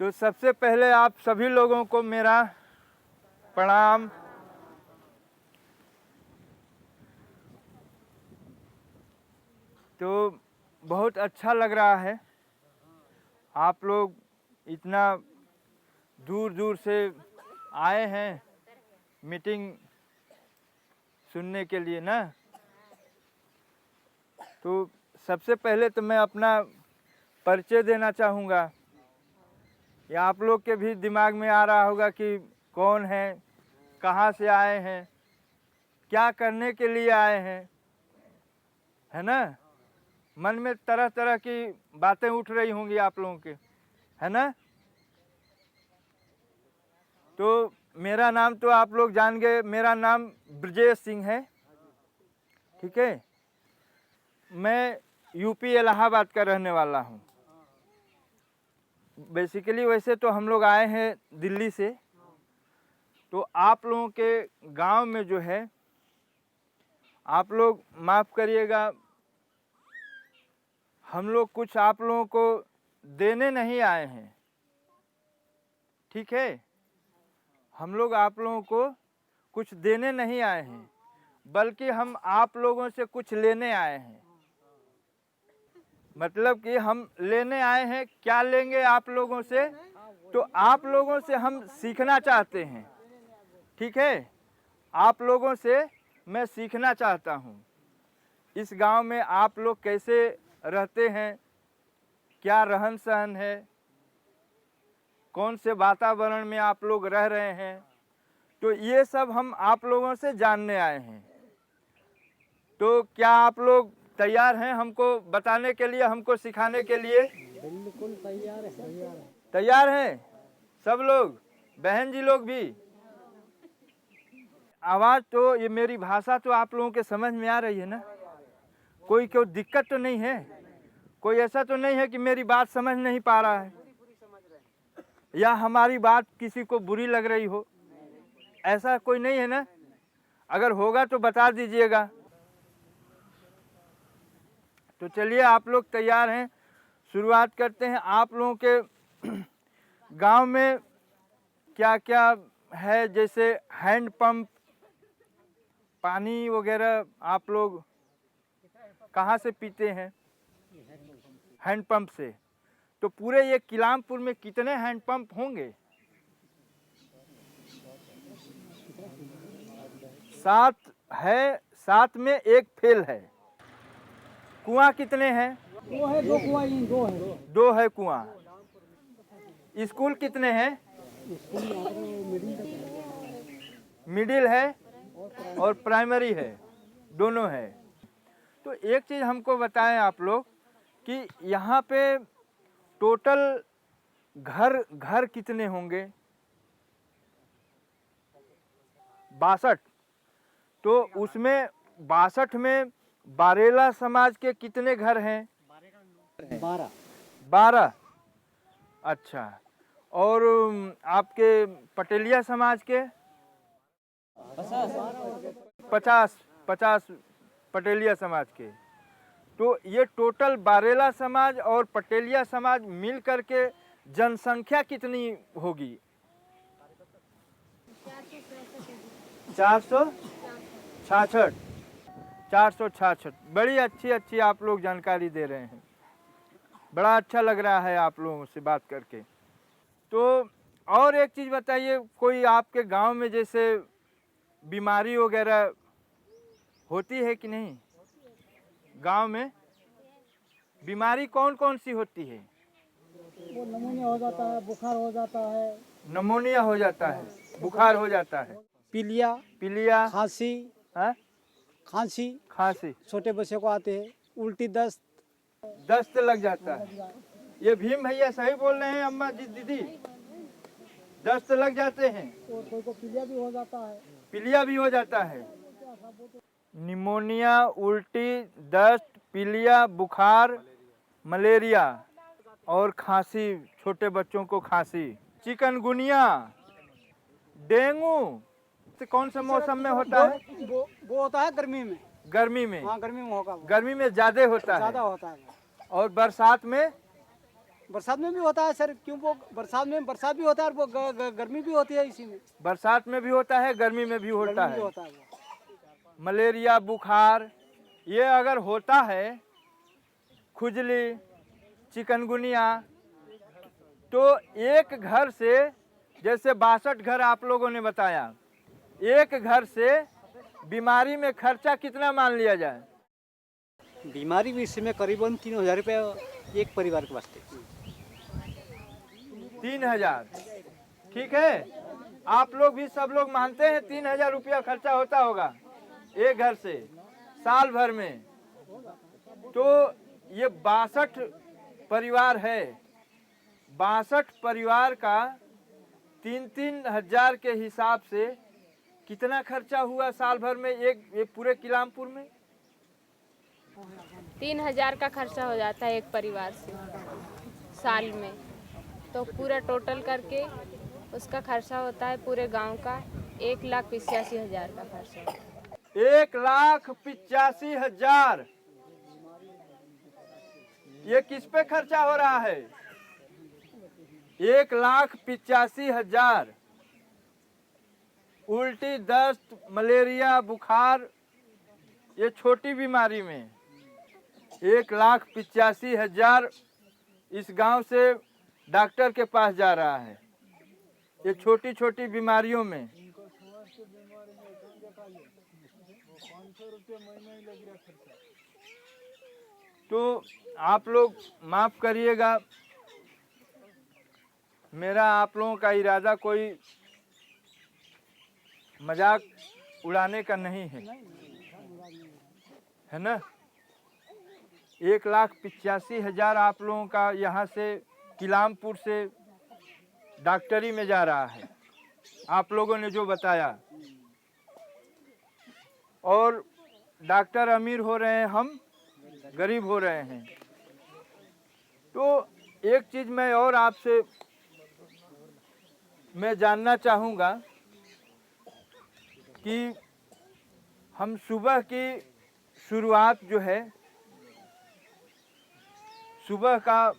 तो सबसे पहले आप सभी लोगों को मेरा प्रणाम। तो बहुत अच्छा लग रहा है, आप लोग इतना दूर दूर से आए हैं मीटिंग सुनने के लिए ना। तो सबसे पहले तो मैं अपना परिचय देना चाहूँगा। या आप लोग के भी दिमाग में आ रहा होगा कि कौन है, कहाँ से आए हैं, क्या करने के लिए आए हैं, है ना। मन में तरह तरह की बातें उठ रही होंगी आप लोगों के, है ना। तो मेरा नाम तो आप लोग जान गए, मेरा नाम ब्रजेश सिंह है, ठीक है। मैं यूपी इलाहाबाद का रहने वाला हूँ। बेसिकली वैसे तो हम लोग आए हैं दिल्ली से। तो आप लोगों के गांव में जो है, आप लोग माफ़ करिएगा, हम लोग कुछ आप लोगों को देने नहीं आए हैं, ठीक है। हम लोग आप लोगों को कुछ देने नहीं आए हैं, बल्कि हम आप लोगों से कुछ लेने आए हैं। मतलब कि हम लेने आए हैं, क्या लेंगे आप लोगों से, तो आप लोगों से हम सीखना चाहते हैं, ठीक है। आप लोगों से मैं सीखना चाहता हूँ, इस गांव में आप लोग कैसे रहते हैं, क्या रहन सहन है, कौन से वातावरण में आप लोग रह रहे हैं। तो ये सब हम आप लोगों से जानने आए हैं। तो क्या आप लोग तैयार हैं हमको बताने के लिए, हमको सिखाने के लिए? बिल्कुल तैयार है। तैयार हैं सब लोग, बहन जी लोग भी? आवाज़ तो, ये मेरी भाषा तो आप लोगों के समझ में आ रही है ना? कोई दिक्कत तो नहीं है? कोई ऐसा तो नहीं है कि मेरी बात समझ नहीं पा रहा है, या हमारी बात किसी को बुरी लग रही हो? ऐसा कोई नहीं है ना? अगर होगा तो बता दीजिएगा। तो चलिए, आप लोग तैयार हैं, शुरुआत करते हैं। आप लोगों के गांव में क्या क्या है, जैसे हैंड पंप, पानी वगैरह आप लोग कहाँ से पीते हैं? हैंड पंप से। तो पूरे ये किलामपुर में कितने हैंड पंप होंगे? 7 है, 7 में एक फेल है। कुआं कितने हैं? वो है 2 कुआं, 2 है। 2 है कुआं। स्कूल कितने हैं? मिडिल है और प्राइमरी है, दोनों है। तो एक चीज़ हमको बताएं आप लोग कि यहाँ पे टोटल घर कितने होंगे? 62। तो उसमें 62 में बारेला समाज के कितने घर हैं? 12। अच्छा। और आपके पटेलिया समाज के? 50 पटेलिया समाज के। तो ये टोटल बारेला समाज और पटेलिया समाज मिल करके जनसंख्या कितनी होगी? 466। 466। बड़ी अच्छी आप लोग जानकारी दे रहे हैं, बड़ा अच्छा लग रहा है आप लोगों से बात करके। तो और एक चीज़ बताइए, कोई आपके गांव में जैसे बीमारी वगैरह होती है कि नहीं? गांव में बीमारी कौन कौन सी होती है? वो नमूनिया हो जाता है, बुखार हो जाता है। नमूनिया हो जाता है, बुखार हो जाता है, पीलिया, खांसी, हाँ? खांसी, छोटे बच्चे को आते हैं, उल्टी, दस्त लग जाता है। ये भीम भैया सही बोल रहे हैं, अम्मा जी, दीदी, दस्त लग जाते हैं। और कोई को पीलिया भी हो जाता है। पीलिया भी हो जाता है। निमोनिया, उल्टी, दस्त, पीलिया, बुखार, मलेरिया और खांसी, छोटे बच्चों को खांसी, चिकनगुनिया, डेंगू। तो कौन सा मौसम में होता है? वो होता है गर्मी में। गर्मी में? हाँ, गर्मी में होगा। गर्मी में ज्यादा होता है। ज्यादा होता है। और बरसात में? बरसात में भी होता है सर, क्यों वो बरसात भी होता है और वो गर्मी भी होती है इसी में। बरसात में भी होता है, गर्मी में भी होता गर्मी भी है। होता है वो। मलेरिया, बुखार, ये अगर होता है, खुजली, चिकनगुनिया, तो एक घर से, जैसे 62 घर आप लोगों ने बताया, एक घर से बीमारी में खर्चा कितना मान लिया जाए? बीमारी भी इसमें करीबन 3000 रुपये एक परिवार के वास्ते। 3000, ठीक है। आप लोग भी, सब लोग मानते हैं 3000 रुपया खर्चा होता होगा एक घर से साल भर में। तो ये 62 परिवार है, 62 परिवार का 3-3 हजार के हिसाब से कितना खर्चा हुआ साल भर में एक पूरे किलामपुर में? 3000 का खर्चा हो जाता है एक परिवार से साल में। तो पूरा टोटल करके उसका खर्चा होता है पूरे गांव का 1,85,000 का खर्चा होता है। 1,85,000। ये किस पे खर्चा हो रहा है? 1,85,000। उल्टी, दस्त, मलेरिया, बुखार, ये छोटी बीमारी में 1,85,000 इस गांव से डॉक्टर के पास जा रहा है, ये छोटी छोटी बीमारियों में। तो आप लोग माफ करिएगा, मेरा आप लोगों का इरादा कोई मजाक उड़ाने का नहीं है ना। 1,85,000 आप लोगों का यहाँ से किलामपुर से डॉक्टरी में जा रहा है, आप लोगों ने जो बताया। और डॉक्टर अमीर हो रहे हैं, हम गरीब हो रहे हैं। तो एक चीज़ मैं और आपसे मैं जानना चाहूँगा कि हम सुबह की शुरुआत जो है, सुबह का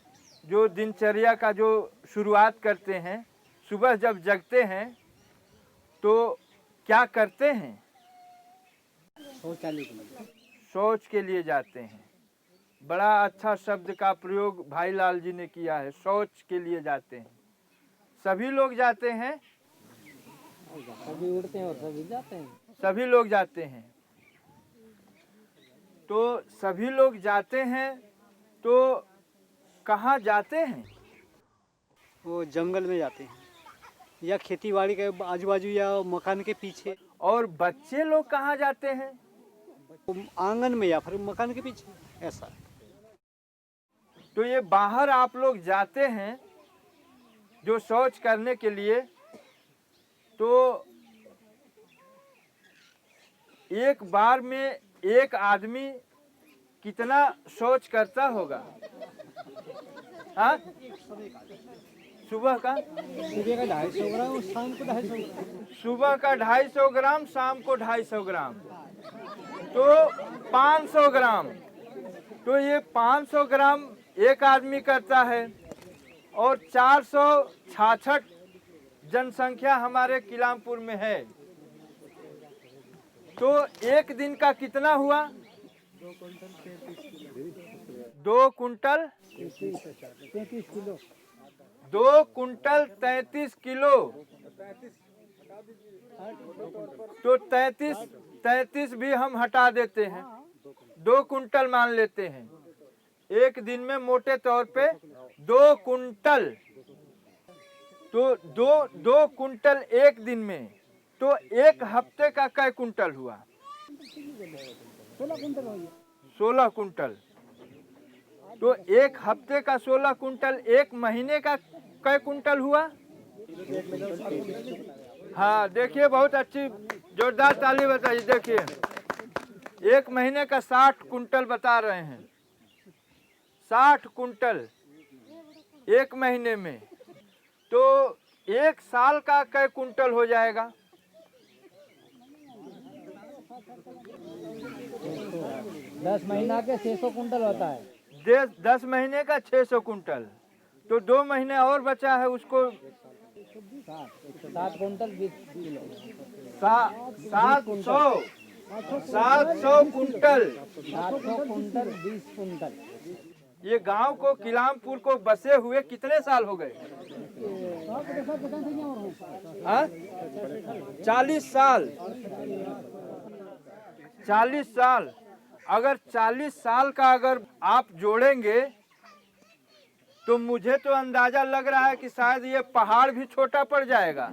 जो दिनचर्या का जो शुरुआत करते हैं, सुबह जब जगते हैं तो क्या करते हैं? शौच के लिए जाते हैं। बड़ा अच्छा शब्द का प्रयोग भाई लाल जी ने किया है, शौच के लिए जाते हैं। सभी लोग जाते हैं, सभी उड़ते हैं और सभी जाते हैं। सभी लोग जाते हैं। तो सभी लोग जाते हैं तो कहाँ जाते हैं? वो जंगल में जाते हैं या खेती बाड़ी के आजू बाजू या मकान के पीछे। और बच्चे लोग कहाँ जाते हैं? आंगन में या फिर मकान के पीछे, ऐसा। तो ये बाहर आप लोग जाते हैं जो शौच करने के लिए, तो एक बार में एक आदमी कितना शौच करता होगा? हाँ, सुबह का 250 ग्राम और शाम को 250 ग्राम। सुबह का 250 ग्राम, शाम को 250 ग्राम, तो 500 ग्राम। तो ये 500 ग्राम एक आदमी करता है। और 466 जनसंख्या हमारे किलामपुर में है। तो एक दिन का कितना हुआ? 2 कुंटल 33 किलो। 2 quintal 33 kilo. तो 33 भी हम हटा देते हैं, 2 कुंटल मान लेते हैं। एक दिन में मोटे तौर पे 2 कुंटल। तो 2 कुंटल एक दिन में, तो एक हफ्ते का कै कुंटल हुआ? 16 कुंटल। तो एक हफ्ते का 16 कुंटल, एक महीने का कै कुंटल हुआ? हाँ देखिए, बहुत अच्छी जोरदार ताली बताइए। देखिए, एक महीने का 60 कुंटल बता रहे हैं। 60 कुंटल एक महीने में, तो एक साल का कै कुंटल हो जाएगा? 10 महीना के 600 कुंटल होता है। 10 महीने का 600 कुंटल। तो 2 महीने और बचा है उसको 7 quintal 20 kilo 700 quintal 700 quintal 20 quintal. ये गांव को किलामपुर को बसे हुए कितने साल हो गए? 40 साल। 40 साल। अगर 40 साल का अगर आप जोड़ेंगे तो मुझे तो अंदाजा लग रहा है कि शायद ये पहाड़ भी छोटा पड़ जाएगा।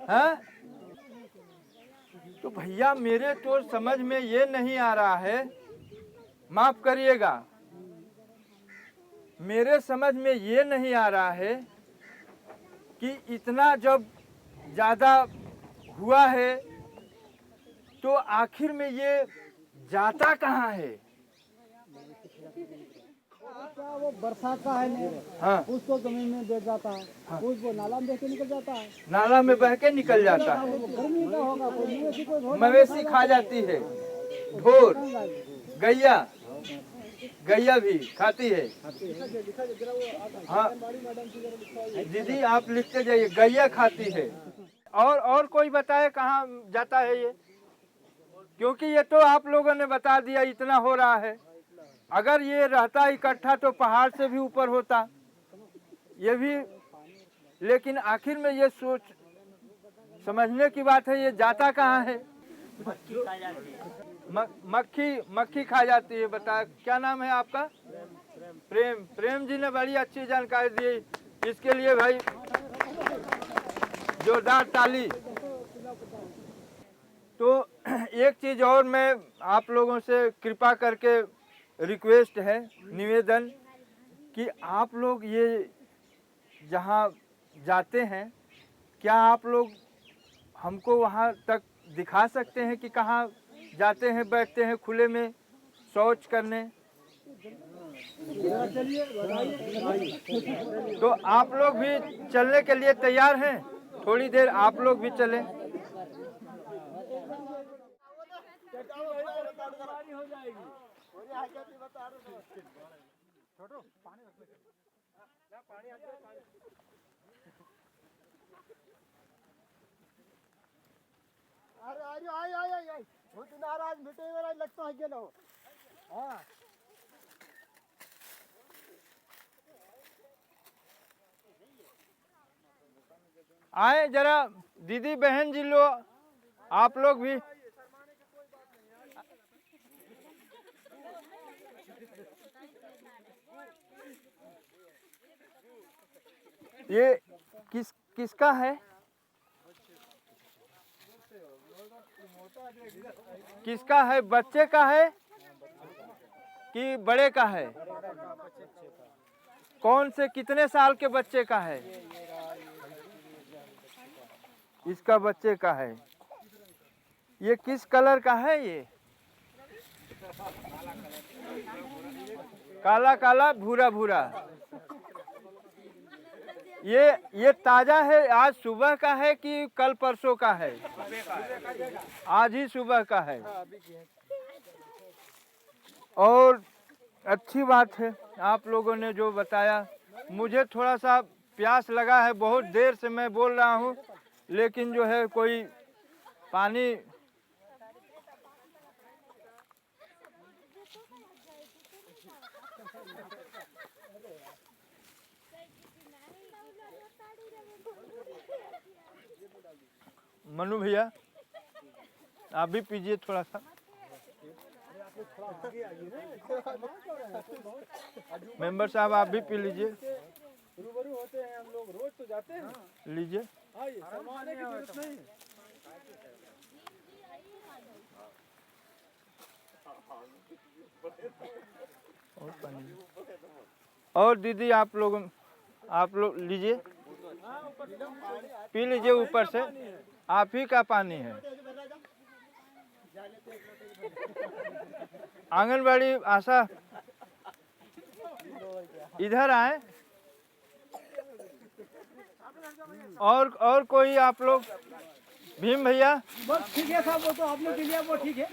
हैं? तो भैया मेरे तो समझ में ये नहीं आ रहा है, माफ करिएगा, मेरे समझ में ये नहीं आ रहा है कि इतना जब ज्यादा हुआ है तो आखिर में ये जाता कहाँ है? वो बरसात का है नहीं, हाँ, उसको जमीन में दे जाता है, उसको नाला में बह के निकल जाता है। नाला में बह के निकल जाता है। वो गर्मी का होगा, कोई मवेशी कोई मवेशी खा जाती है, ढोर, गैया, गैया भी खाती है। हाँ दीदी आप लिखते जाइए, गैया खाती है। और कोई बताए कहाँ जाता है ये? क्योंकि ये तो आप लोगों ने बता दिया इतना हो रहा है। अगर ये रहता इकट्ठा तो पहाड़ से भी ऊपर होता ये भी, लेकिन आखिर में ये सोच समझने की बात है, ये जाता कहाँ है? मक्खी खा जाती है। बताया क्या नाम है आपका? प्रेम जी ने बड़ी अच्छी जानकारी दी, इसके लिए भाई जोरदार ताली। तो एक चीज और मैं आप लोगों से कृपा करके रिक्वेस्ट है, निवेदन, कि आप लोग ये जहाँ जाते हैं क्या आप लोग हमको वहाँ तक दिखा सकते हैं कि कहाँ जाते हैं, बैठते हैं खुले में शौच करने? तो आप लोग भी चलने के लिए तैयार हैं? थोड़ी देर आप लोग भी चलें। अरे आई वो तो नाराज मिटे मेरा लगता है गेलो। हाँ आए जरा दीदी बहन जी लो, आप लोग भी। ये किसका है? किसका है? बच्चे का है कि बड़े का है? कौन से कितने साल के बच्चे का है? इसका बच्चे का है। ये किस कलर का है? ये काला काला भूरा भूरा। ये ताजा है? आज सुबह का है कि कल परसों का है? आज ही सुबह का है। और अच्छी बात है आप लोगों ने जो बताया। मुझे थोड़ा सा प्यास लगा है, बहुत देर से मैं बोल रहा हूँ, लेकिन जो है कोई पानी मनु भैया आप भी पीजिए थोड़ा सा। मेंबर साहब आप भी पी लीजिए। रूबरू होते हैं हम लोग, रोज तो जाते हैं। लीजिए। शर्माने की जरूरत नहीं। और पानी। और दीदी आप लोग लीजिए, पी लीजिए, ऊपर से आप ही का पानी है। आंगनबाड़ी आशा इधर आए। और कोई आप लोग? भीम भैया बस ठीक है साहब, वो तो आपने पी लिया, वो ठीक है।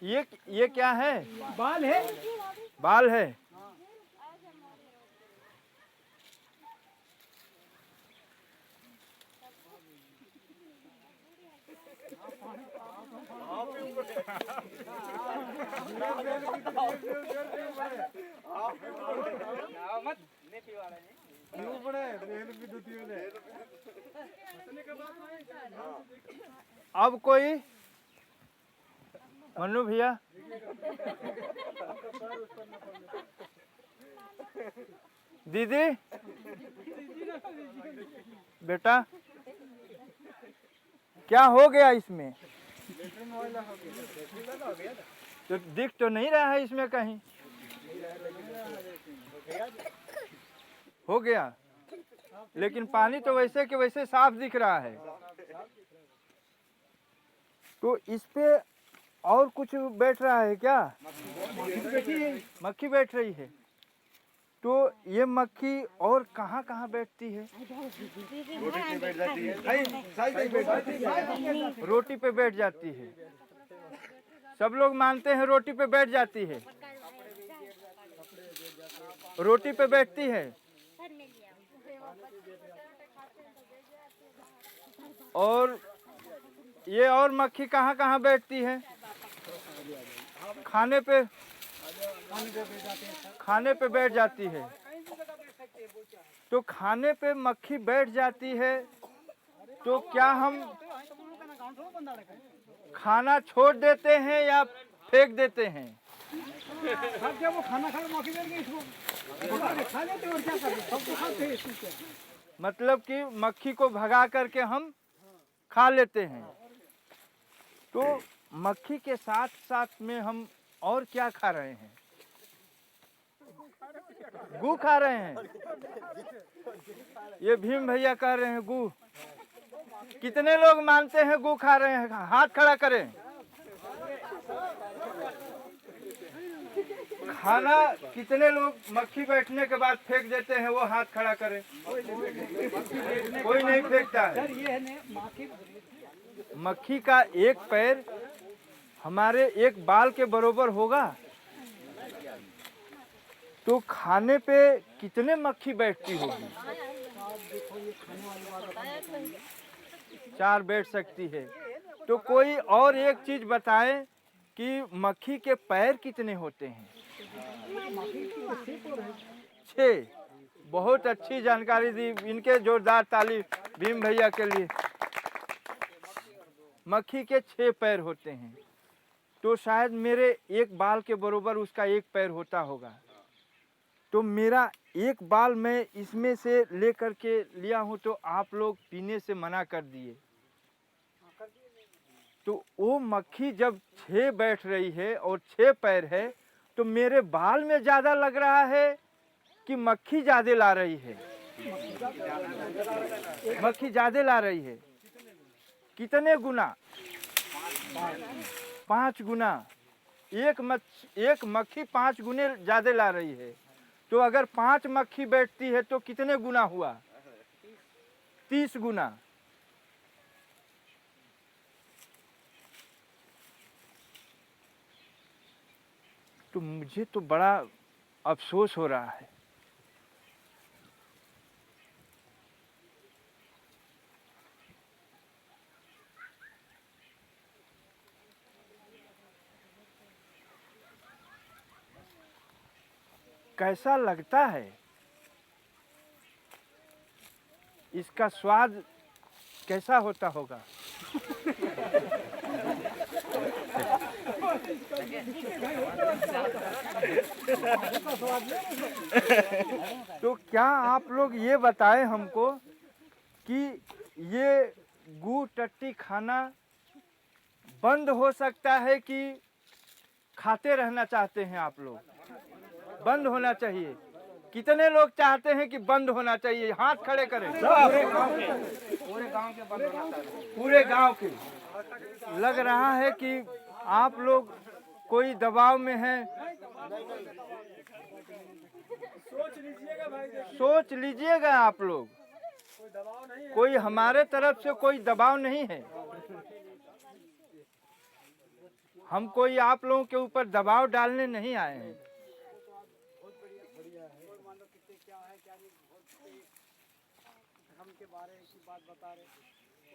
ये क्या है? बाल है। बाल है। अब कोई मन्नू भैया, दीदी, बेटा क्या हो गया इसमें? तो दिख तो नहीं रहा है इसमें कहीं। हो गया, लेकिन पानी तो वैसे के वैसे साफ दिख रहा है। तो इस पे और कुछ बैठ रहा है क्या? मक्खी बैठ रही है। तो ये मक्खी और कहाँ कहाँ बैठती है? रोटी पे बैठ जाती है। सब लोग मानते हैं रोटी पे बैठ जाती है। रोटी पे बैठती है। और ये और मक्खी कहाँ कहाँ बैठती है? खाने पे बैठ जाती है। तो खाने पे मक्खी बैठ जाती है, तो क्या हम खाना छोड़ देते हैं या फेंक देते हैं? जब वो खाना खा मक्खी बैठ गई इसको खा लेते और क्या करते? सबको खाते हैं इसको। मतलब कि मक्खी को भगा करके हम खा लेते हैं। तो मक्खी के साथ साथ में हम और क्या खा रहे हैं? गू खा रहे हैं। ये भीम भैया कह रहे हैं गू। कितने लोग मानते हैं गू खा रहे हैं? हाथ खड़ा करें। खाना कितने लोग मक्खी बैठने के बाद फेंक देते हैं? वो हाथ खड़ा करें। कोई नहीं फेंकता है। मक्खी का एक पैर हमारे एक बाल के बरोबर होगा। तो खाने पे कितने मक्खी बैठती होगी? 4 बैठ सकती है। तो कोई और एक चीज बताएं कि मक्खी के पैर कितने होते हैं? 6। बहुत अच्छी जानकारी दी। इनके जोरदार ताली भीम भैया के लिए। मक्खी के 6 पैर होते हैं। तो शायद मेरे एक बाल के बरोबर उसका एक पैर होता होगा। तो मेरा एक बाल मैं इसमें से लेकर के लिया हूँ, तो आप लोग पीने से मना कर दिए। तो वो मक्खी जब 6 बैठ रही है और 6 पैर है, तो मेरे बाल में ज्यादा लग रहा है कि मक्खी ज्यादा ला रही है? मक्खी ज्यादा ला रही है। कितने गुना? 5 गुना। एक मक्खी 5 गुने ज्यादा ला रही है। तो अगर 5 मक्खी बैठती है तो कितने गुना हुआ? 30 गुना। तो मुझे तो बड़ा अफसोस हो रहा है। कैसा लगता है? इसका स्वाद कैसा होता होगा? तो क्या आप लोग ये बताएं हमको कि ये गू टट्टी खाना बंद हो सकता है कि खाते रहना चाहते हैं आप लोग? बंद होना चाहिए। कितने लोग चाहते हैं कि बंद होना चाहिए? हाथ खड़े करें। पूरे गांव के। लग रहा है कि आप लोग कोई दबाव में हैं। सोच लीजिएगा आप लोग। कोई हमारे तरफ से कोई दबाव नहीं है। हम कोई आप लोगों के ऊपर दबाव डालने नहीं आए हैं।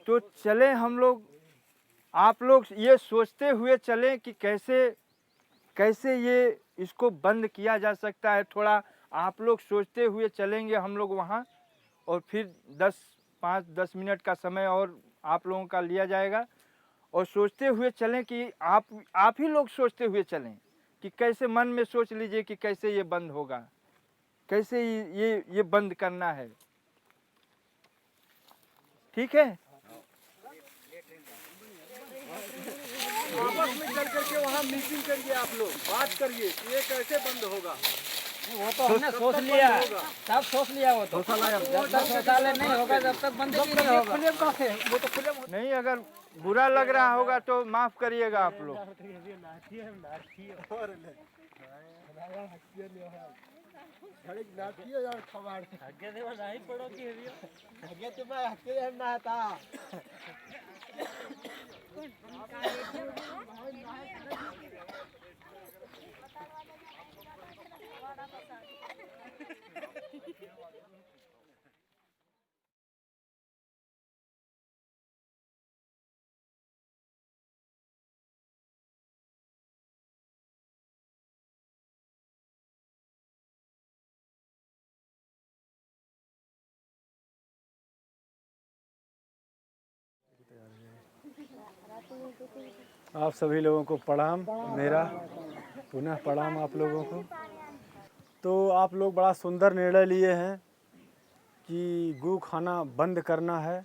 तो चले हम लोग, आप लोग ये सोचते हुए चलें कि कैसे कैसे ये इसको बंद किया जा सकता है। थोड़ा आप लोग सोचते हुए चलेंगे हम लोग वहाँ, और फिर 5-10 मिनट का समय और आप लोगों का लिया जाएगा। और सोचते हुए चलें कि आप ही लोग सोचते हुए चलें कि कैसे, मन में सोच लीजिए कि कैसे ये बंद होगा, कैसे ये बंद करना है। ठीक है, आपस में चल करके वहाँ मीटिंग करिए, आप लोग बात करिए कि ये कैसे बंद होगा। वो तो हमने सोच लिया, सब सोच लिया। वो तो जब तक शौचालय नहीं होगा जब तक बंद ही नहीं होगा। नहीं, अगर बुरा लग रहा होगा तो माफ करिएगा आप लोग। आप सभी लोगों को प्रणाम, मेरा पुनः प्रणाम आप लोगों को। तो आप लोग बड़ा सुंदर निर्णय लिए हैं कि गू खाना बंद करना है।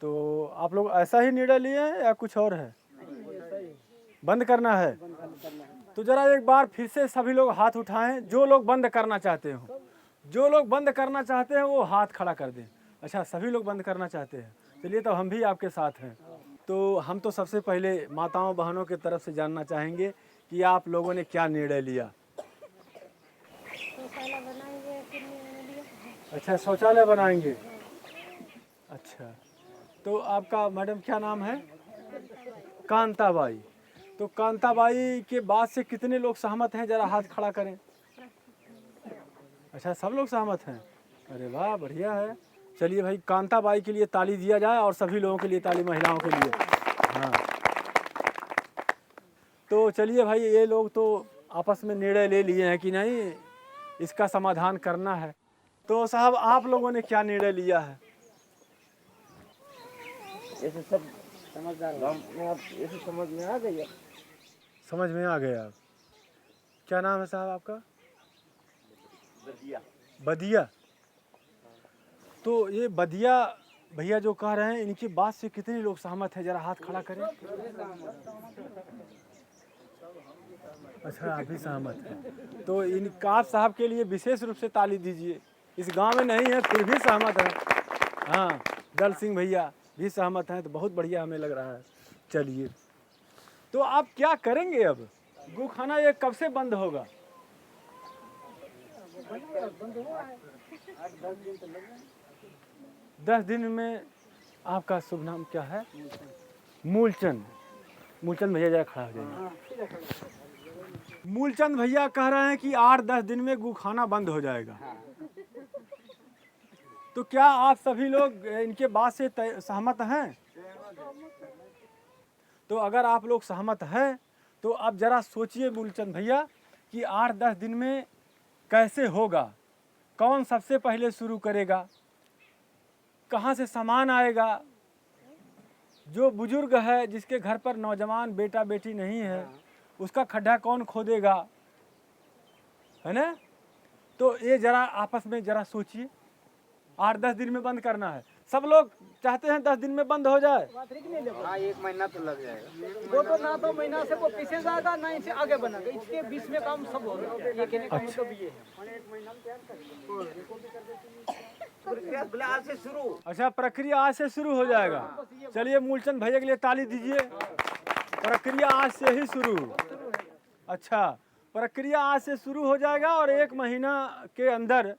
तो आप लोग ऐसा ही निर्णय लिए हैं या कुछ और है? बंद करना है। तो ज़रा एक बार फिर से सभी लोग हाथ उठाएं, जो लोग बंद करना चाहते हो। जो लोग बंद करना चाहते हैं वो हाथ खड़ा कर दें। अच्छा, सभी लोग बंद करना चाहते हैं, चलिए तो हम भी आपके साथ हैं। तो हम तो सबसे पहले माताओं बहनों की तरफ से जानना चाहेंगे कि आप लोगों ने क्या निर्णय लिया। अच्छा, शौचालय बनाएंगे। अच्छा, तो आपका मैडम क्या नाम है? कांताबाई। तो कांताबाई के बाद से कितने लोग सहमत हैं, जरा हाथ खड़ा करें। अच्छा, सब लोग सहमत हैं। अरे वाह, बढ़िया है। चलिए भाई, कांताबाई के लिए ताली दिया जाए और सभी लोगों के लिए ताली, महिलाओं के लिए। हाँ, तो चलिए भाई, ये लोग तो आपस में निर्णय ले लिए हैं कि नहीं, इसका समाधान करना है। तो साहब, आप लोगों ने क्या निर्णय लिया है? ऐसे सब समझदार ऐसे समझ में आ गई। समझ में आ गया। क्या नाम है साहब आपका? बदिया। तो ये बदिया भैया जो कह रहे हैं, इनकी बात से कितने लोग सहमत हैं, जरा हाथ खड़ा करें। अच्छा, आप भी सहमत हैं। तो इन आप साहब के लिए विशेष रूप से ताली दीजिए। इस गांव में नहीं है फिर भी सहमत है। हाँ, दल सिंह भैया भी सहमत हैं, तो बहुत बढ़िया हमें लग रहा है। चलिए, तो आप क्या करेंगे अब? गू खाना ये कब से बंद होगा? 10 दिन में। आपका शुभ नाम क्या है? मूलचंद। मूलचंद भैया जरा खड़ा हो जाइए। मूलचंद भैया कह रहे हैं कि 8-10 दिन में गू खाना बंद हो जाएगा। तो क्या आप सभी लोग इनके बात से सहमत हैं? तो अगर आप लोग सहमत हैं तो अब जरा सोचिए मूलचंद भैया कि 8-10 दिन में कैसे होगा, कौन सबसे पहले शुरू करेगा, कहाँ से सामान आएगा, जो बुजुर्ग है जिसके घर पर नौजवान बेटा बेटी नहीं है उसका खड्डा कौन खोदेगा, है ना? तो ये जरा आपस में जरा सोचिए। 8-10 दिन में बंद करना है। सब लोग चाहते हैं 10 दिन में बंद हो जाए। हाँ, 1 महीना तो लग जाएगा। वो तो ना तो महीना से वो पीछे जाएगा ना इसे आगे बनेगा, इसके बीच में काम सब होगा। ये कहने का मतलब ये है। अच्छा, प्रक्रिया आज से शुरू हो जाएगा। चलिए, मूलचंद भैया के लिए ताली दीजिए। प्रक्रिया आज से ही शुरू। अच्छा, प्रक्रिया आज से शुरू हो जाएगा और 1 महीना के अंदर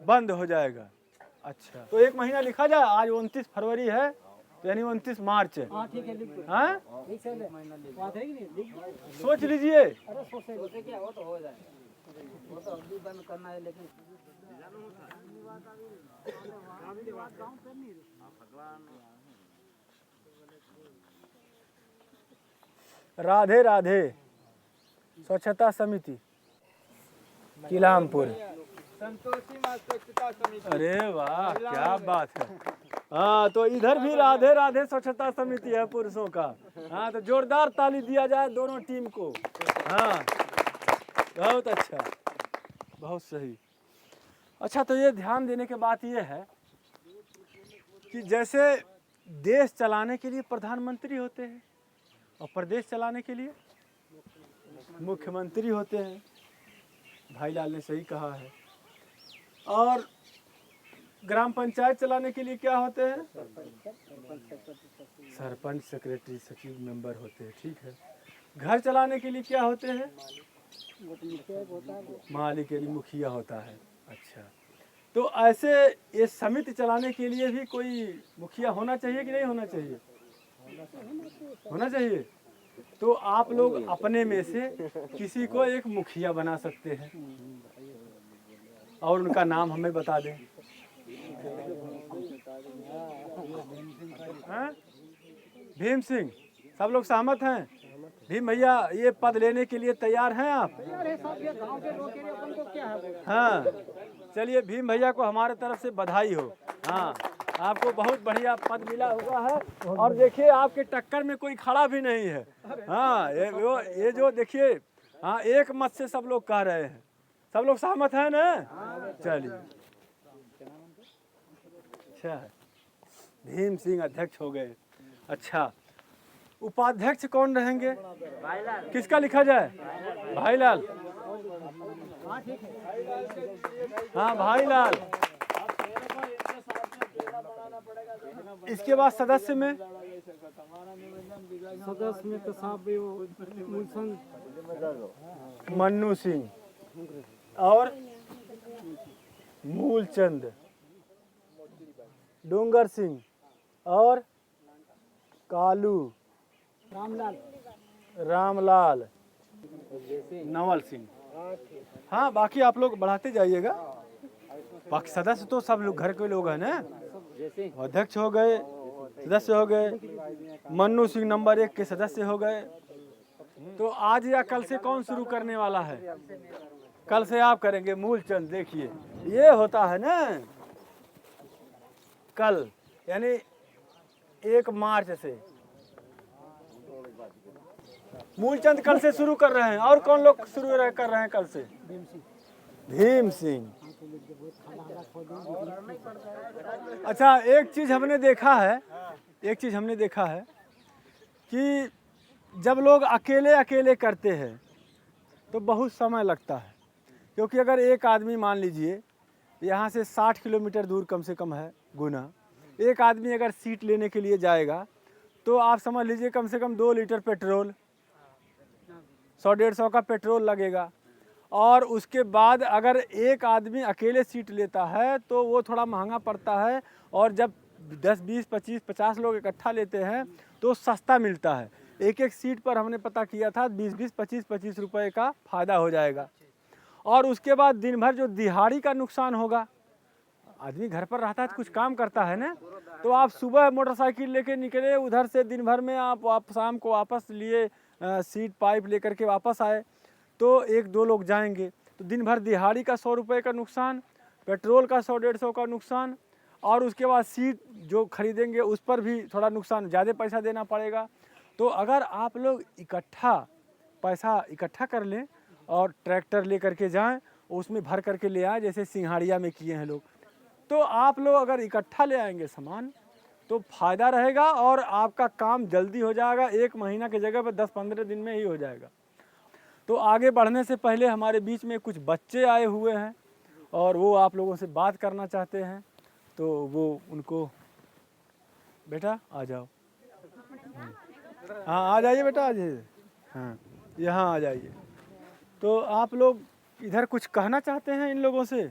बंद हो जाएगा। अच्छा, तो 1 महीना लिखा जाए। आज 29 फरवरी है तो यानी 29 मार्च है। हाँ ठीक है, लिख दो। हाँ, ठीक है, बात है कि नहीं, लिख दो। सोच लीजिए। अरे सोचे क्या वो तो हो जाए, वो तो अभी बंद करना है लेकिन राधे राधे स्वच्छता समिति किलामपुर। संतोषी माँ स्वच्छता समिति। अरे वाह, क्या बात है। हाँ, तो इधर भी राधे राधे स्वच्छता समिति है पुरुषों का। हाँ, तो जोरदार ताली दिया जाए दोनों टीम को। हाँ, बहुत अच्छा, बहुत सही। अच्छा, तो ये ध्यान देने की बात ये है कि जैसे देश चलाने के लिए प्रधानमंत्री होते हैं और प्रदेश चलाने के लिए मुख्यमंत्री होते हैं, भाई लाल ने सही कहा है। और ग्राम पंचायत चलाने के लिए क्या होते हैं? सरपंच, सेक्रेटरी, सचिव, मेंबर होते हैं, ठीक है। घर चलाने के लिए क्या होते हैं? मालिक के लिए मुखिया होता है। अच्छा, तो ऐसे ये समिति चलाने के लिए भी कोई मुखिया होना चाहिए कि नहीं होना चाहिए? होना चाहिए। तो आप लोग अपने में से किसी को एक मुखिया बना सकते हैं और उनका नाम हमें बता दें। हाँ? भीम सिंह, सब लोग सहमत हैं? भीम भैया, ये पद लेने के लिए तैयार हैं आप? हाँ, चलिए, भीम भैया को हमारे तरफ से बधाई हो। हाँ, आपको बहुत बढ़िया पद मिला हुआ है। और देखिए, आपके टक्कर में कोई खड़ा भी नहीं है। हाँ, ये जो देखिए, हाँ, एक मत से सब लोग कह रहे हैं। सब लोग सहमत हैं ना? चलिए, अच्छा, भीम सिंह अध्यक्ष हो गए। अच्छा, उपाध्यक्ष कौन रहेंगे? किसका लिखा जाए? भाई लाल। हाँ, भाई लाल। इसके बाद सदस्य में तो साहब मन्नू सिंह और मूलचंद, डूंगर सिंह और कालू, रामलाल, नवल सिंह। हाँ, बाकी आप लोग बढ़ाते जाइएगा। बाकी सदस्य तो सब लोग घर के लोग हैं ना। अध्यक्ष हो गए, सदस्य हो गए, मन्नू सिंह नंबर 1 के सदस्य हो गए। तो आज या कल से कौन शुरू करने वाला है? कल से आप करेंगे। मूलचंद, देखिए ये होता है ना, कल यानी 1 मार्च से मूलचंद कल से शुरू कर रहे हैं। और कौन लोग शुरू कर रहे हैं कल से? भीम सिंह। अच्छा, एक चीज हमने देखा है कि जब लोग अकेले अकेले करते हैं तो बहुत समय लगता है। क्योंकि अगर एक आदमी, मान लीजिए यहाँ से 60 किलोमीटर दूर कम से कम है गुना, एक आदमी अगर सीट लेने के लिए जाएगा तो आप समझ लीजिए कम से कम 2 लीटर पेट्रोल, 100-150 का पेट्रोल लगेगा। और उसके बाद अगर एक आदमी अकेले सीट लेता है तो वो थोड़ा महंगा पड़ता है। और जब 10, 20, 25, 50 लोग इकट्ठा लेते हैं तो सस्ता मिलता है। एक एक सीट पर हमने पता किया था 20-20, 25-25 रुपए का फ़ायदा हो जाएगा। और उसके बाद दिन भर जो दिहाड़ी का नुकसान होगा, आदमी घर पर रहता है तो कुछ काम करता है ना, तो आप सुबह मोटरसाइकिल लेके निकले उधर से, दिन भर में आप शाम को वापस लिए सीट पाइप लेकर के वापस आए, तो 1-2 लोग जाएंगे तो दिन भर दिहाड़ी का 100 रुपये का नुकसान, पेट्रोल का 100-150 का नुकसान, और उसके बाद सीट जो खरीदेंगे उस पर भी थोड़ा नुकसान, ज़्यादा पैसा देना पड़ेगा। तो अगर आप लोग पैसा इकट्ठा कर लें और ट्रैक्टर ले करके जाएं, उसमें भर करके ले आए, जैसे सिंघाड़िया में किए हैं लोग, तो आप लोग अगर इकट्ठा ले आएंगे सामान तो फ़ायदा रहेगा और आपका काम जल्दी हो जाएगा। 1 महीना की जगह पर 10-15 दिन में ही हो जाएगा। तो आगे बढ़ने से पहले हमारे बीच में कुछ बच्चे आए हुए हैं और वो आप लोगों से बात करना चाहते हैं, तो वो उनको, बेटा आ जाओ। हाँ, आ जाइए बेटा, आ जाइए। हाँ, यहाँ आ जाइए। तो आप लोग इधर कुछ कहना चाहते हैं? इन लोगों से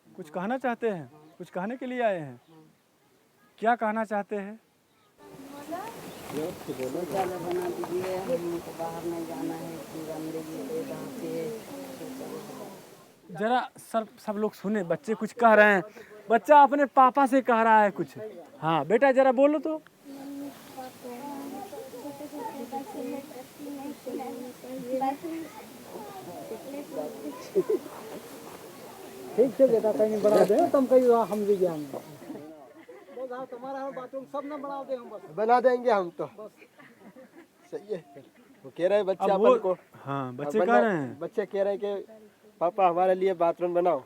कुछ कहना चाहते हैं? कुछ कहने के लिए आए हैं? क्या कहना चाहते हैं? शौचालय बना दीजिए, हम लोग को बाहर नहीं जाना है, गंदगी से जहाँ पे जरा सब लोग सुने, बच्चे कुछ कह रहे हैं। बच्चा अपने पापा से कह रहा है कुछ। हाँ बेटा जरा बोलो तो। ठीक है बेटा, कहीं बना दे तुम, कहीं हम भी जाएंगे। तुम्हारा बाथरूम सब ना बना दे, हम बस बना देंगे हम तो। सही है, वो कह रहे हैं बच्चे अब अपन को। हाँ बच्चे कह रहे हैं, बच्चे कह रहे हैं कि पापा हमारे लिए बाथरूम बनाओ,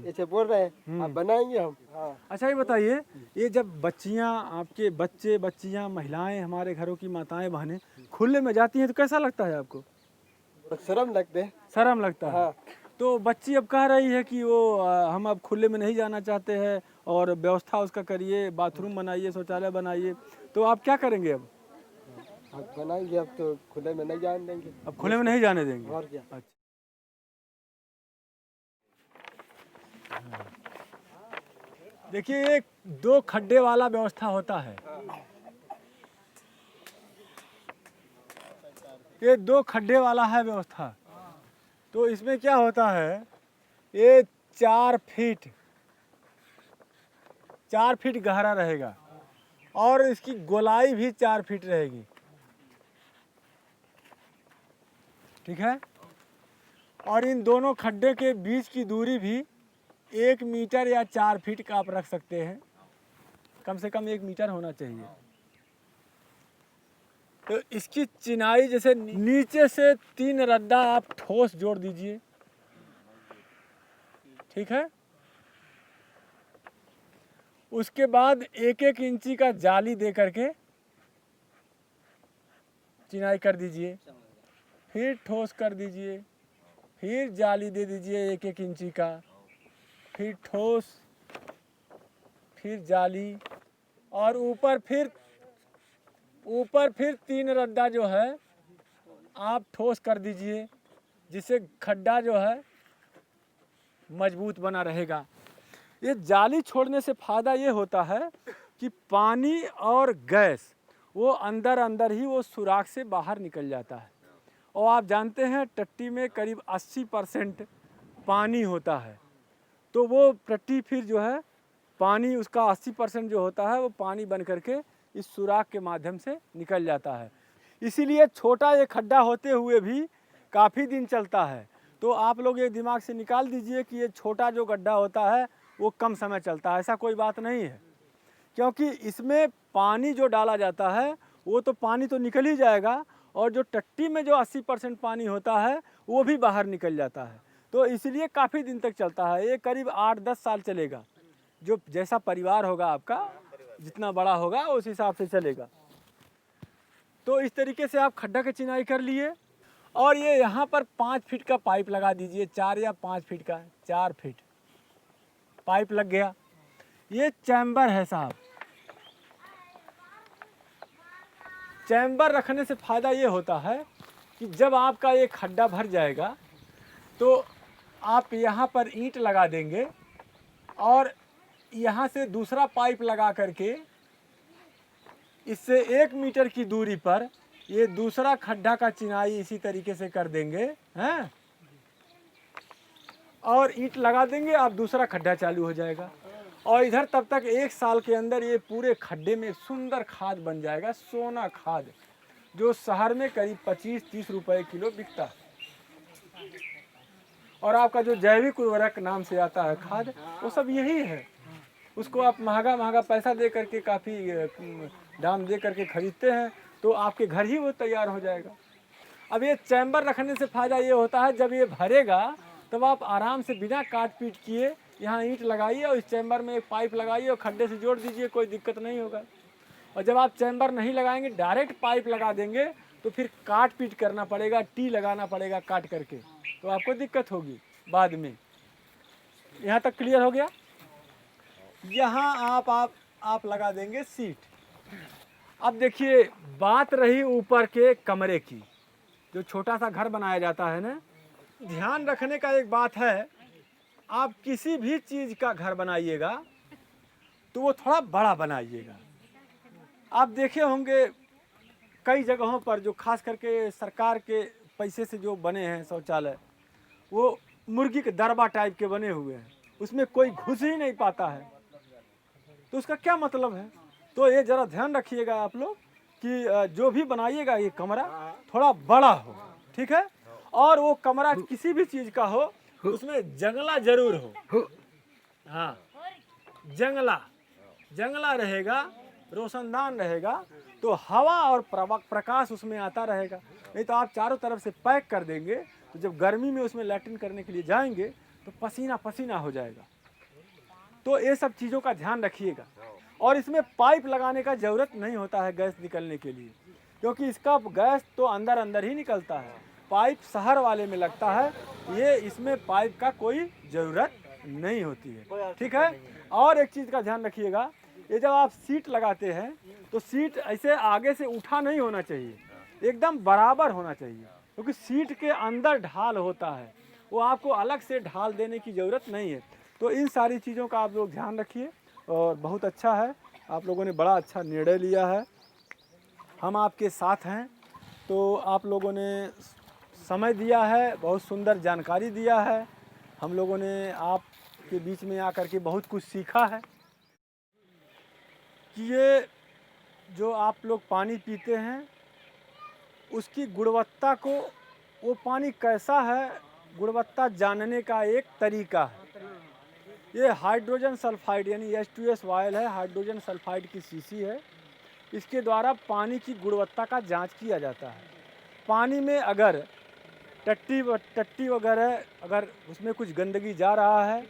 ऐसे बोल रहे हैं। अब बनाएंगे हम। हाँ। अच्छा ये बताइए, ये जब बच्चियाँ, आपके बच्चे बच्चियाँ, महिलाएं, हमारे घरों की माताएं बहनें खुले में जाती हैं तो कैसा लगता है आपको? शर्म लगते है। शर्म लगता है। हाँ। तो बच्ची अब कह रही है कि वो हम अब खुले में नहीं जाना चाहते हैं और व्यवस्था उसका करिए, बाथरूम बनाइए, शौचालय बनाइए। तो आप क्या करेंगे अब? अब बनाएंगे, अब तो खुले में नहीं जाने देंगे। अब खुले में नहीं जाने देंगे। और क्या। अच्छा। देखिए एक 2 खड्डे वाला व्यवस्था होता है। ये 2 खड्डे वाला है व्यवस्था। तो इसमें क्या होता है, ये 4 फीट गहरा रहेगा और इसकी गोलाई भी 4 फीट रहेगी। ठीक है। और इन दोनों खड्डे के बीच की दूरी भी 1 मीटर या 4 फीट का आप रख सकते हैं। कम से कम 1 मीटर होना चाहिए। तो इसकी चिनाई जैसे नीचे से 3 रद्दा आप ठोस जोड़ दीजिए। ठीक है। उसके बाद 1-1 इंची का जाली दे करके चिनाई कर दीजिए, फिर ठोस कर दीजिए, फिर जाली दे दीजिए 1-1 इंची का, फिर ठोस, फिर जाली, और ऊपर फिर 3 रद्दा जो है आप ठोस कर दीजिए, जिससे खड्डा जो है मजबूत बना रहेगा। ये जाली छोड़ने से फ़ायदा ये होता है कि पानी और गैस वो अंदर ही वो सुराख से बाहर निकल जाता है। और आप जानते हैं टट्टी में करीब 80% पानी होता है। तो वो टट्टी फिर जो है पानी उसका 80% जो होता है वो पानी बन करके इस सुराख के माध्यम से निकल जाता है। इसीलिए छोटा ये खड्डा होते हुए भी काफ़ी दिन चलता है। तो आप लोग ये दिमाग से निकाल दीजिए कि ये छोटा जो गड्ढा होता है वो कम समय चलता है। ऐसा कोई बात नहीं है, क्योंकि इसमें पानी जो डाला जाता है वो तो पानी तो निकल ही जाएगा, और जो टट्टी में जो 80% पानी होता है वो भी बाहर निकल जाता है। तो इसलिए काफ़ी दिन तक चलता है। ये करीब 8-10 साल चलेगा। जो जैसा परिवार होगा आपका, जितना बड़ा होगा उस हिसाब से चलेगा। तो इस तरीके से आप खड्डा की चिनाई कर लिए, और ये यहाँ पर 5 फीट का पाइप लगा दीजिए। 4 या 5 फीट का, 4 फीट पाइप लग गया। ये चैम्बर है साहब। चैम्बर रखने से फ़ायदा ये होता है कि जब आपका ये खड्डा भर जाएगा तो आप यहाँ पर ईंट लगा देंगे, और यहाँ से दूसरा पाइप लगा करके इससे 1 मीटर की दूरी पर ये दूसरा खड्डा का चिनाई इसी तरीके से कर देंगे हैं, और ईंट लगा देंगे। अब दूसरा खड्डा चालू हो जाएगा, और इधर तब तक 1 साल के अंदर ये पूरे खड्डे में सुंदर खाद बन जाएगा, सोना खाद, जो शहर में करीब 25-30 रुपए किलो बिकता है। और आपका जो जैविक उर्वरक नाम से आता है खाद, वो सब यही है। उसको आप महंगा पैसा दे करके, काफ़ी दाम दे करके खरीदते हैं, तो आपके घर ही वो तैयार हो जाएगा। अब ये चैम्बर रखने से फ़ायदा ये होता है, जब ये भरेगा तब आप आराम से बिना काट पीट किए यहाँ ईंट लगाइए, और इस चैम्बर में एक पाइप लगाइए और खड्डे से जोड़ दीजिए, कोई दिक्कत नहीं होगा। और जब आप चैम्बर नहीं लगाएंगे, डायरेक्ट पाइप लगा देंगे, तो फिर काट पीट करना पड़ेगा, टी लगाना पड़ेगा काट करके, तो आपको दिक्कत होगी बाद में। यहाँ तक क्लियर हो गया। यहाँ आप लगा देंगे सीट। अब देखिए, बात रही ऊपर के कमरे की, जो छोटा सा घर बनाया जाता है ना, ध्यान रखने का एक बात है, आप किसी भी चीज़ का घर बनाइएगा तो वो थोड़ा बड़ा बनाइएगा। आप देखे होंगे कई जगहों पर जो खास करके सरकार के पैसे से जो बने हैं शौचालय, वो मुर्गी के दरबा टाइप के बने हुए हैं, उसमें कोई घुस ही नहीं पाता है। तो उसका क्या मतलब है? तो ये ज़रा ध्यान रखिएगा आप लोग कि जो भी बनाइएगा ये कमरा थोड़ा बड़ा हो, ठीक है? और वो कमरा किसी भी चीज़ का हो, उसमें जंगला जरूर हो। हाँ, जंगला रहेगा, रोशनदान रहेगा, तो हवा और प्रकाश उसमें आता रहेगा। नहीं तो आप चारों तरफ से पैक कर देंगे तो जब गर्मी में उसमें लैट्रिन करने के लिए जाएंगे तो पसीना पसीना हो जाएगा। तो ये सब चीज़ों का ध्यान रखिएगा। और इसमें पाइप लगाने का ज़रूरत नहीं होता है गैस निकलने के लिए, क्योंकि इसका गैस तो अंदर अंदर ही निकलता है। पाइप शहर वाले में लगता है, ये इसमें पाइप का कोई ज़रूरत नहीं होती है, ठीक है? और एक चीज़ का ध्यान रखिएगा, ये जब आप सीट लगाते हैं तो सीट ऐसे आगे से उठा नहीं होना चाहिए, एकदम बराबर होना चाहिए, क्योंकि सीट के अंदर ढाल होता है, वो आपको अलग से ढाल देने की ज़रूरत नहीं है। तो इन सारी चीज़ों का आप लोग ध्यान रखिए। और बहुत अच्छा है, आप लोगों ने बड़ा अच्छा निर्णय लिया है, हम आपके साथ हैं। तो आप लोगों ने समय दिया है, बहुत सुंदर जानकारी दिया है, हम लोगों ने आपके बीच में आकर के बहुत कुछ सीखा है कि ये जो आप लोग पानी पीते हैं उसकी गुणवत्ता को, वो पानी कैसा है, गुणवत्ता जानने का एक तरीका है। ये हाइड्रोजन सल्फाइड यानी H2S वायल है, हाइड्रोजन सल्फाइड की शीशी है, इसके द्वारा पानी की गुणवत्ता का जांच किया जाता है। पानी में अगर टट्टी वगैरह अगर उसमें कुछ गंदगी जा रहा है,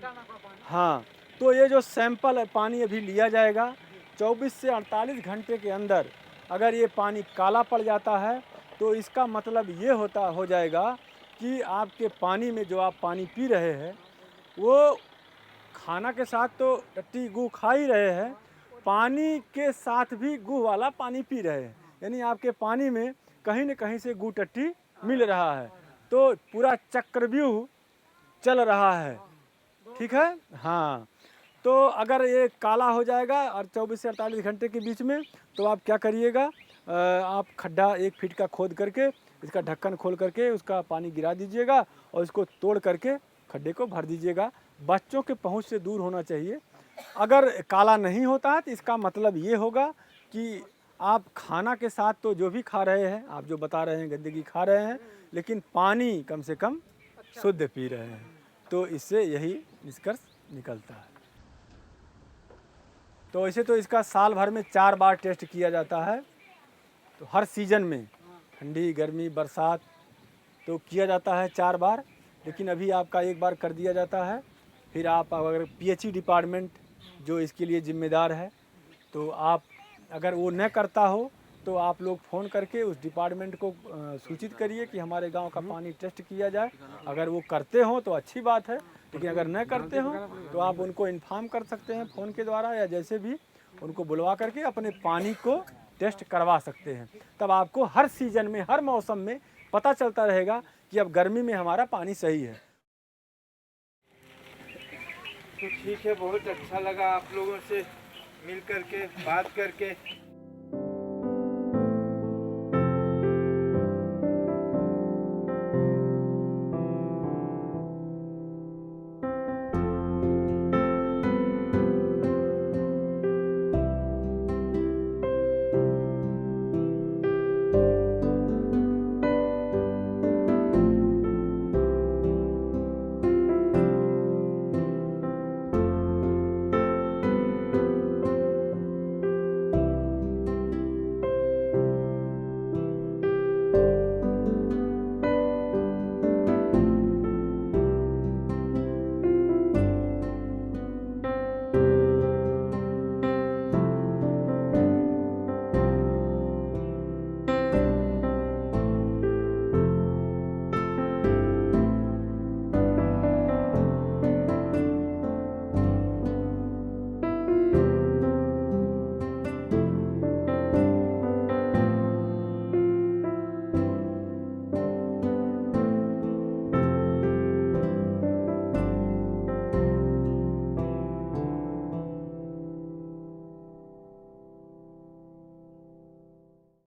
हाँ, तो ये जो सैंपल है पानी अभी लिया जाएगा, 24 से 48 घंटे के अंदर अगर ये पानी काला पड़ जाता है तो इसका मतलब ये हो जाएगा कि आपके पानी में जो आप पानी पी रहे हैं वो खाना के साथ तो टट्टी गू खा ही रहे हैं, पानी के साथ भी गू वाला पानी पी रहे हैं, यानी आपके पानी में कहीं न कहीं से गू टट्टी मिल रहा है। तो पूरा चक्रव्यूह चल रहा है, ठीक है? हाँ, तो अगर ये काला हो जाएगा और 24 से 48 घंटे के बीच में, तो आप क्या करिएगा, आप खड्डा 1 फीट का खोद करके इसका ढक्कन खोल करके उसका पानी गिरा दीजिएगा और इसको तोड़ करके खड्डे को भर दीजिएगा। बच्चों के पहुंच से दूर होना चाहिए। अगर काला नहीं होता है तो इसका मतलब ये होगा कि आप खाना के साथ तो जो भी खा रहे हैं, आप जो बता रहे हैं गंदगी खा रहे हैं, लेकिन पानी कम से कम शुद्ध पी रहे हैं। तो इससे यही निष्कर्ष निकलता है। तो ऐसे तो इसका साल भर में 4 बार टेस्ट किया जाता है, तो हर सीज़न में ठंडी गर्मी बरसात तो किया जाता है 4 बार, लेकिन अभी आपका 1 बार कर दिया जाता है। फिर आप अगर PHE डिपार्टमेंट जो इसके लिए जिम्मेदार है, तो आप अगर वो न करता हो तो आप लोग फ़ोन करके उस डिपार्टमेंट को सूचित करिए कि हमारे गांव का पानी टेस्ट किया जाए। अगर वो करते हो तो अच्छी बात है, लेकिन अगर न करते हो तो आप उनको इन्फॉर्म कर सकते हैं फ़ोन के द्वारा, या जैसे भी उनको बुलवा करके अपने पानी को टेस्ट करवा सकते हैं। तब आपको हर सीज़न में, हर मौसम में पता चलता रहेगा कि अब गर्मी में हमारा पानी सही है। तो ठीक है, बहुत अच्छा लगा आप लोगों से मिल करके, बात करके।